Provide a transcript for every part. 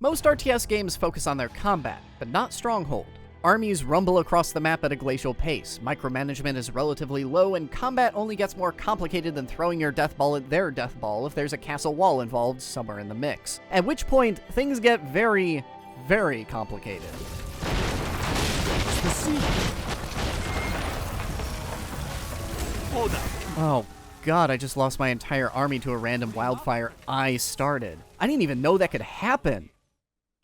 Most RTS games focus on their combat, but not Stronghold. Armies rumble across the map at a glacial pace, micromanagement is relatively low, and combat only gets more complicated than throwing your death ball at their death ball if there's a castle wall involved somewhere in the mix. At which point, things get very, very complicated. Oh god, I just lost my entire army to a random wildfire I started. I didn't even know that could happen.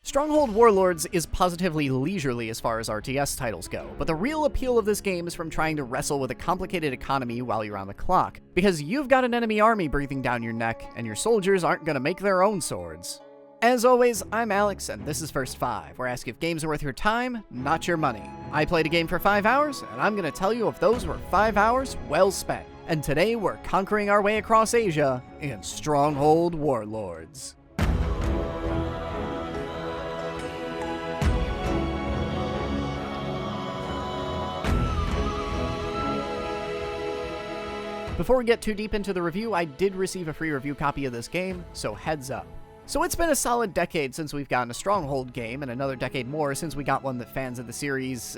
Stronghold Warlords is positively leisurely as far as RTS titles go, but the real appeal of this game is from trying to wrestle with a complicated economy while you're on the clock, because you've got an enemy army breathing down your neck, and your soldiers aren't gonna make their own swords. As always, I'm Alex, and this is First 5, where I ask if games are worth your time, not your money. I played a game for 5 hours, and I'm gonna tell you if those were 5 hours well spent. And today we're conquering our way across Asia in Stronghold Warlords. Before we get too deep into the review, I did receive a free review copy of this game, so heads up. So it's been a solid decade since we've gotten a Stronghold game, and another decade more since we got one that fans of the series,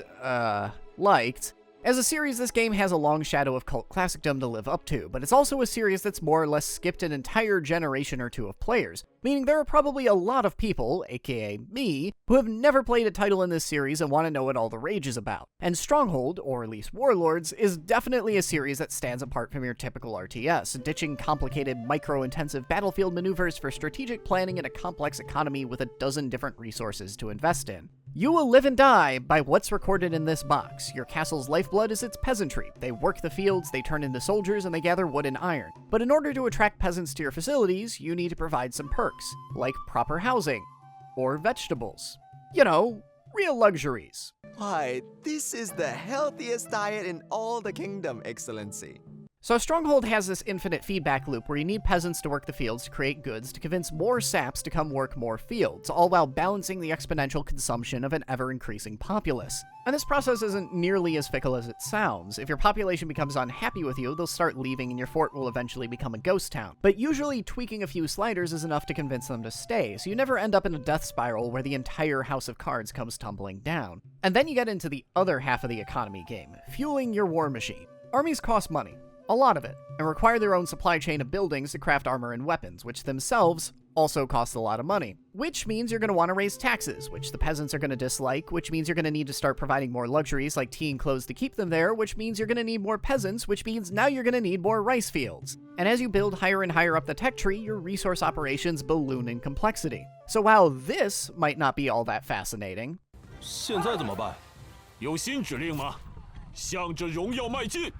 liked. As a series, this game has a long shadow of cult classicdom to live up to, but it's also a series that's more or less skipped an entire generation or two of players, meaning there are probably a lot of people, aka me, who have never played a title in this series and want to know what all the rage is about. And Stronghold, or at least Warlords, is definitely a series that stands apart from your typical RTS, ditching complicated, micro-intensive battlefield maneuvers for strategic planning in a complex economy with a dozen different resources to invest in. You will live and die by what's recorded in this box. Your castle's lifeblood is its peasantry. They work the fields, they turn into soldiers, and they gather wood and iron. But in order to attract peasants to your facilities, you need to provide some perks, like proper housing, or vegetables. You know, real luxuries. Why, this is the healthiest diet in all the kingdom, Excellency. So Stronghold has this infinite feedback loop where you need peasants to work the fields to create goods to convince more saps to come work more fields, all while balancing the exponential consumption of an ever-increasing populace. And this process isn't nearly as fickle as it sounds. If your population becomes unhappy with you, they'll start leaving and your fort will eventually become a ghost town. But usually tweaking a few sliders is enough to convince them to stay, so you never end up in a death spiral where the entire house of cards comes tumbling down. And then you get into the other half of the economy game, fueling your war machine. Armies cost money. A lot of it, and require their own supply chain of buildings to craft armor and weapons, which themselves also cost a lot of money. Which means you're going to want to raise taxes, which the peasants are going to dislike, which means you're going to need to start providing more luxuries like tea and clothes to keep them there, which means you're going to need more peasants, which means now you're going to need more rice fields. And as you build higher and higher up the tech tree, your resource operations balloon in complexity. So while this might not be all that fascinating, 现在怎么办？有新指令吗？向着荣耀迈进。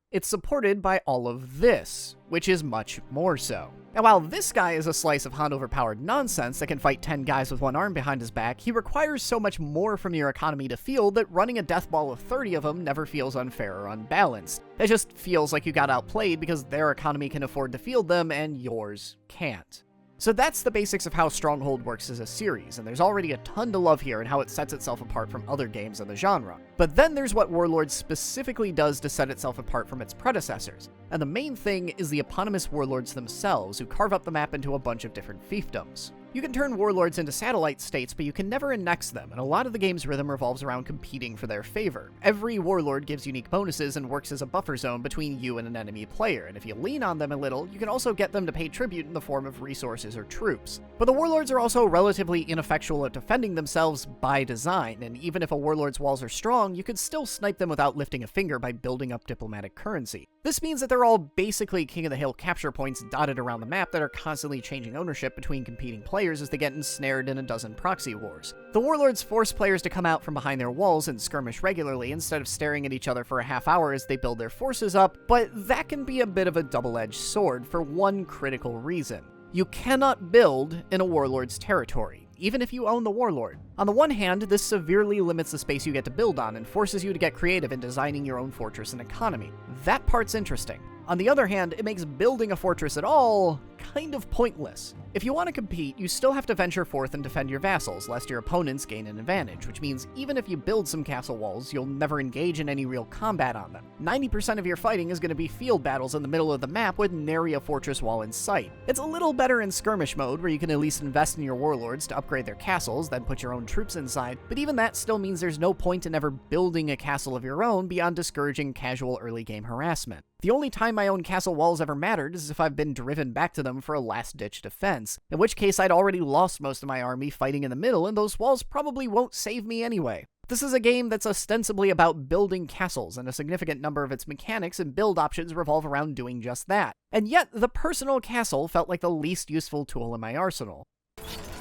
it's supported by all of this, which is much more so. Now, while this guy is a slice of Hahn-overpowered nonsense that can fight 10 guys with one arm behind his back, he requires so much more from your economy to field that running a death ball of 30 of them never feels unfair or unbalanced. It just feels like you got outplayed because their economy can afford to field them and yours can't. So that's the basics of how Stronghold works as a series, and there's already a ton to love here and how it sets itself apart from other games in the genre. But then there's what Warlords specifically does to set itself apart from its predecessors, and the main thing is the eponymous Warlords themselves, who carve up the map into a bunch of different fiefdoms. You can turn Warlords into satellite states, but you can never annex them, and a lot of the game's rhythm revolves around competing for their favor. Every Warlord gives unique bonuses and works as a buffer zone between you and an enemy player, and if you lean on them a little, you can also get them to pay tribute in the form of resources or troops. But the Warlords are also relatively ineffectual at defending themselves by design, and even if a Warlord's walls are strong, you could still snipe them without lifting a finger by building up diplomatic currency. This means that they're all basically King of the Hill capture points dotted around the map that are constantly changing ownership between competing players as they get ensnared in a dozen proxy wars. The Warlords force players to come out from behind their walls and skirmish regularly instead of staring at each other for a half hour as they build their forces up, but that can be a bit of a double-edged sword for one critical reason. You cannot build in a Warlord's territory, even if you own the Warlord. On the one hand, this severely limits the space you get to build on and forces you to get creative in designing your own fortress and economy. That part's interesting. On the other hand, it makes building a fortress at all kind of pointless. If you want to compete, you still have to venture forth and defend your vassals, lest your opponents gain an advantage, which means even if you build some castle walls, you'll never engage in any real combat on them. 90% of your fighting is going to be field battles in the middle of the map with nary a fortress wall in sight. It's a little better in skirmish mode, where you can at least invest in your warlords to upgrade their castles, then put your own troops inside, but even that still means there's no point in ever building a castle of your own beyond discouraging casual early game harassment. The only time my own castle walls ever mattered is if I've been driven back to them for a last-ditch defense, in which case I'd already lost most of my army fighting in the middle, and those walls probably won't save me anyway. This is a game that's ostensibly about building castles, and a significant number of its mechanics and build options revolve around doing just that. And yet, the personal castle felt like the least useful tool in my arsenal.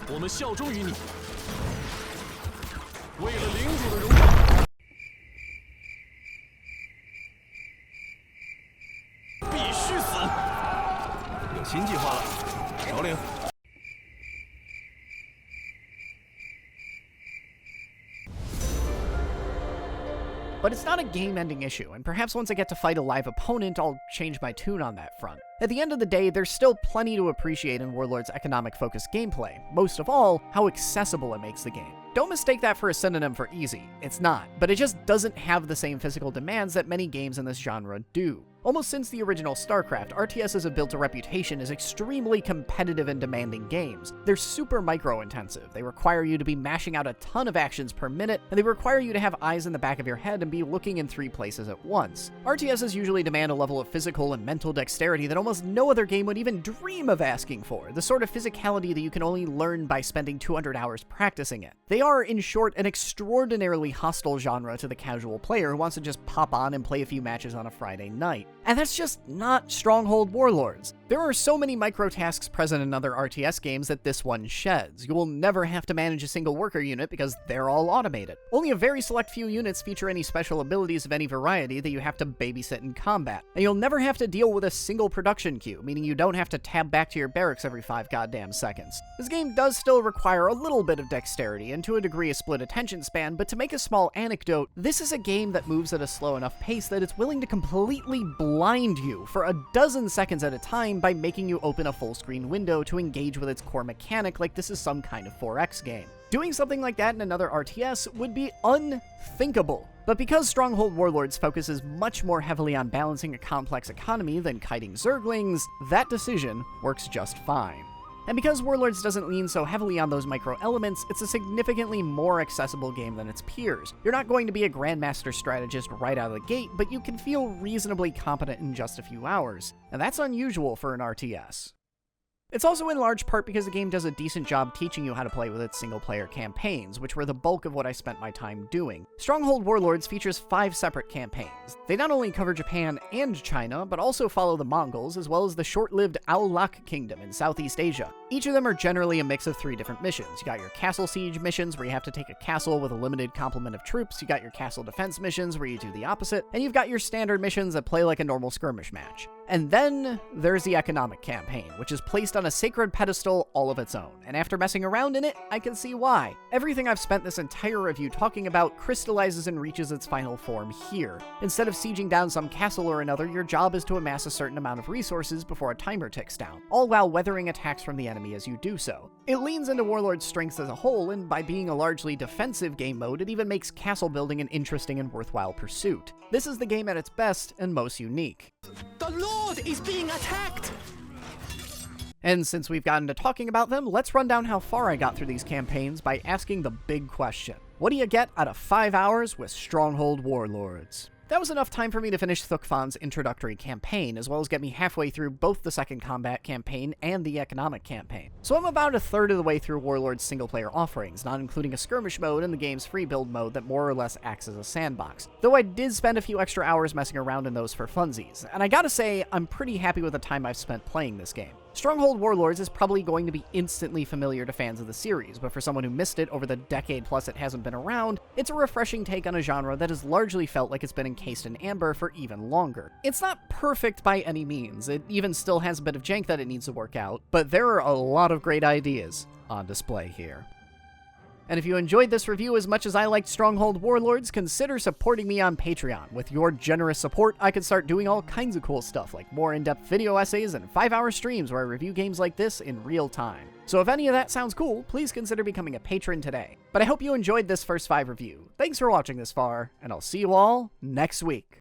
我们效忠于你，为了领主的荣耀，必须死！有新计划了，首领。 But it's not a game-ending issue, and perhaps once I get to fight a live opponent, I'll change my tune on that front. At the end of the day, there's still plenty to appreciate in Warlords' economic-focused gameplay, most of all, how accessible it makes the game. Don't mistake that for a synonym for easy. It's not, but it just doesn't have the same physical demands that many games in this genre do. Almost since the original StarCraft, RTSs have built a reputation as extremely competitive and demanding games. They're super micro-intensive, they require you to be mashing out a ton of actions per minute, and they require you to have eyes in the back of your head and be looking in 3 places at once. RTSs usually demand a level of physical and mental dexterity that almost no other game would even dream of asking for, the sort of physicality that you can only learn by spending 200 hours practicing it. They are, in short, an extraordinarily hostile genre to the casual player who wants to just pop on and play a few matches on a Friday night. And that's just not Stronghold Warlords. There are so many micro-tasks present in other RTS games that this one sheds. You will never have to manage a single worker unit because they're all automated. Only a very select few units feature any special abilities of any variety that you have to babysit in combat. And you'll never have to deal with a single production queue, meaning you don't have to tab back to your barracks every 5 goddamn seconds. This game does still require a little bit of dexterity and to a degree a split attention span, but to make a small anecdote, this is a game that moves at a slow enough pace that it's willing to completely blind you for a dozen seconds at a time by making you open a full-screen window to engage with its core mechanic like this is some kind of 4X game. Doing something like that in another RTS would be unthinkable. But because Stronghold Warlords focuses much more heavily on balancing a complex economy than kiting zerglings, that decision works just fine. And because Warlords doesn't lean so heavily on those micro-elements, it's a significantly more accessible game than its peers. You're not going to be a Grandmaster strategist right out of the gate, but you can feel reasonably competent in just a few hours. And that's unusual for an RTS. It's also in large part because the game does a decent job teaching you how to play with its single-player campaigns, which were the bulk of what I spent my time doing. Stronghold Warlords features 5 separate campaigns. They not only cover Japan and China, but also follow the Mongols, as well as the short-lived Aulak Kingdom in Southeast Asia. Each of them are generally a mix of 3 different missions. You got your castle siege missions, where you have to take a castle with a limited complement of troops, you got your castle defense missions, where you do the opposite, and you've got your standard missions that play like a normal skirmish match. And then there's the economic campaign, which is placed on a sacred pedestal all of its own, and after messing around in it, I can see why. Everything I've spent this entire review talking about crystallizes and reaches its final form here. Instead of sieging down some castle or another, your job is to amass a certain amount of resources before a timer ticks down, all while weathering attacks from the enemy as you do so. It leans into Warlord's strengths as a whole, and by being a largely defensive game mode, it even makes castle building an interesting and worthwhile pursuit. This is the game at its best and most unique. The Lord is being attacked! And since we've gotten to talking about them, let's run down how far I got through these campaigns by asking the big question. What do you get out of 5 hours with Stronghold Warlords? That was enough time for me to finish Thukfan's introductory campaign, as well as get me halfway through both the second combat campaign and the economic campaign. So I'm about a third of the way through Warlord's single-player offerings, not including a skirmish mode and the game's free build mode that more or less acts as a sandbox. Though I did spend a few extra hours messing around in those for funsies, and I gotta say, I'm pretty happy with the time I've spent playing this game. Stronghold Warlords is probably going to be instantly familiar to fans of the series, but for someone who missed it over the decade plus it hasn't been around, it's a refreshing take on a genre that has largely felt like it's been encased in amber for even longer. It's not perfect by any means, it even still has a bit of jank that it needs to work out, but there are a lot of great ideas on display here. And if you enjoyed this review as much as I liked Stronghold Warlords, consider supporting me on Patreon. With your generous support, I can start doing all kinds of cool stuff, like more in-depth video essays and 5-hour streams where I review games like this in real time. So if any of that sounds cool, please consider becoming a patron today. But I hope you enjoyed this first 5 review. Thanks for watching this far, and I'll see you all next week.